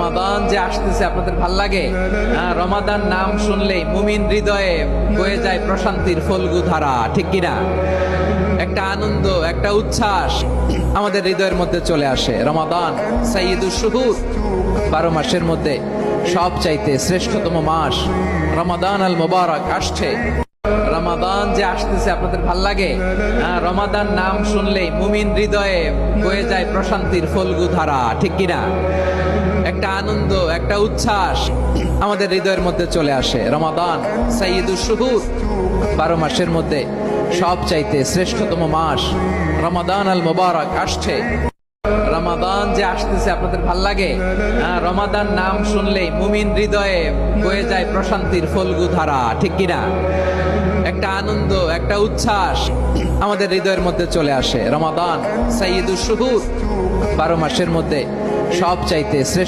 রমাদান যে আসতেছে আপনাদের ভাল লাগে? রমাদান নাম শুনলেই মুমিন হৃদয়ে বয়ে যায় প্রশান্তির ফল্গু ধারা, ঠিক কিনা? একটা আনন্দ, একটা উচ্ছ্বাস আমাদের হৃদয়ের মধ্যে চলে আসে। রমাদান সাইয়্যিদুশ শুহুর, 12 মাসের মধ্যে সব চাইতে শ্রেষ্ঠতম মাস রমাদান আল মুবারক আসছে। রমাদান যে আসতেছে আপনাদের ভাল লাগে? রমাদান নাম শুনলেই মুমিন হৃদয়ে বয়ে যায় প্রশান্তির ফল্গু ধারা, ঠিক কিনা? একটা আনন্দ, একটা উচ্ছ্বাস আমাদের হৃদয়ের মধ্যে চলে আসে। রমাদান সাইয়্যিদুশ শুহুর, 12 মাসের মধ্যে সব চাইতে শ্রেষ্ঠতম মাস রমাদান আল মুবারক আসছে। রমাদান যে আসতেছে আপনাদের ভাল লাগে? রমাদান নাম শুনলেই মুমিন হৃদয়ে বয়ে যায় প্রশান্তির ফল্গু ধারা, ঠিক কিনা? একটা আনন্দ, একটা উচ্ছ্বাস আমাদের হৃদয়ের মধ্যে চলে আসে। রমাদান সাইয়্যিদুশ শুহুর, 12 মাসের মধ্যে সব চাইতে শ্রেষ্ঠ